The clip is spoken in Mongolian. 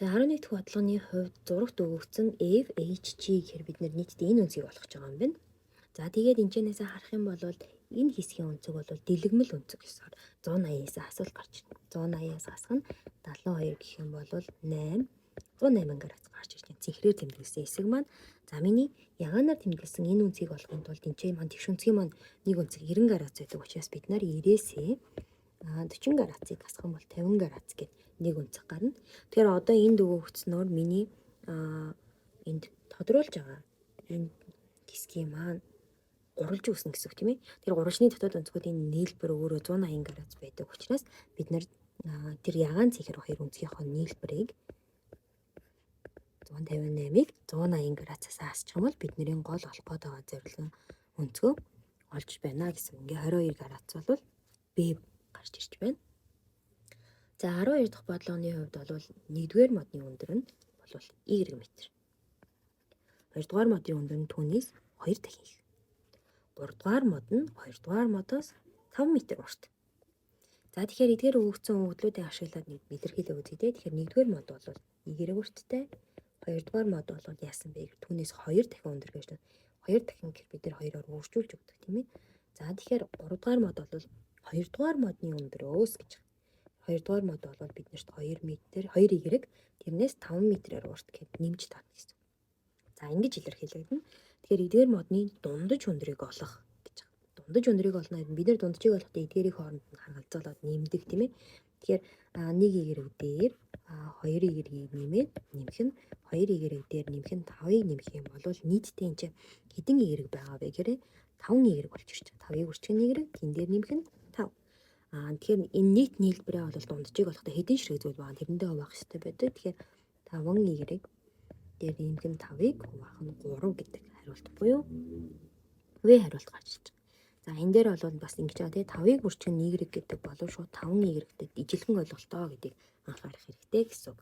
За 11 дэх бодлогын хувьд зурагт өгөгдсөн FHG гэхээр бид нар нийтдээ энэ үнцгийг олгож байгаа юм байна. За тэгээд энэчнээсээ харах юм бол энэ хэсгийн үнцэг бол дэлгэмэл үнцэг ёсоор 180-аас асуул гарч ирнэ. 180-аас асах нь 72 гэх юм бол 8 108 градус гарч ирж байна. Цэнхрээр тэмдэглэсэн хэсэг маань. За миний ягаанаар тэмдэглэсэн энэ үнцгийг олохын тулд энэ маань тэгш үнцгийн маань нэг үнцэг 90 градус байдаг учраас бид нар 90-ээс 40 градусыг асах юм бол 50 градус гэдэг нэг үнцэг гарна. Тэгэхээр одоо энд өгөгдснөөр миний энд тодруулж байгаа энэ хэсгийн маань гурвалж үүснэ гэсэн үг тийм ээ. Тэр гурвалжны дотоод онцгуудын нийлбэр өөрөө 180 градус байдаг учраас бид нар тэр ягаан цэнхэр хоёр үнцгийнхөө нийлбэрийг 158-ыг 180 градусаас асчих юм бол бидний гол олох гээд байгаа зорилго өнцгөө олж байна гэсэн. Ингээ 22 градус бол B гарч ирж байна. За 12 дахь бодлогын хувьд бол 1-р модны өндөр нь бол Y метр. 2-р модын өндөр нь түүнээс 2 дахин их. 3-р мод нь 2-р модоос 5 м урт. За тэгэхээр эдгээр өгөгдсөн өгөгдлүүдийг ашиглаад нэг илэрхийлээ үзье дээ. Тэгэхээр 1-р мод бол Y-ээр урттай. 2-р мод бол яасан бэ гэхээр түүнээс 2 дахин өндөр гэж байна. 2 дахин гэх бид нар 2-оор үржүүлж өгдөг тийм ээ. За тэгэхээр 3-р мод бол 2-р модны өндрөөс гэж. 2-р мод бол биднэрт 2 м, 2 Y тэрнээс 5 м-ээр урт гэхэд нэмж таарна гэсэн. За ингэж илэрхийлэгдэнэ. Тэгэхээр эдгээр модны дундаж өндрийг олох гэж байна. Дундаж өндрийг олно гэдэг бид нар дунджийг олохдоо эдгээрийн хооронд нь харгалзуулаад нэмдэг тийм ээ. Тэгэхээр 1 Y дээр 2 Y нэмээд нэмэх нь 2 Y дээр нэмэх нь 5-ыг нэмэх юм бол нийтдээ энэ чинь хэдэн Y байгаа вэ гэхээр 5 Y болж ирж байгаа. 5-ыг үржих нь Y, тэн дээр нэмэх нь 5. Тэгэхээр энэ нийт нийлбэрээ бол дунджийг олохдоо хэдэн ширхэг зүйл байгаа тэрэндээ хуваах хэрэгтэй байдаг. Тэгэхээр 5 Y дээр нэмэх нь 5-ыг хуваах нь 3 гэдэг хариулт буюу В хариулт гарч ирж байгаа. За энэ дээр бол бас ингэж байгаа тийм 5-ыг үржих нь Y гэдэг болов шууд 5 Y гэдэг ижилхэн ойлголтоо гэдгийг анхаарах хэрэгтэй гэсэн үг.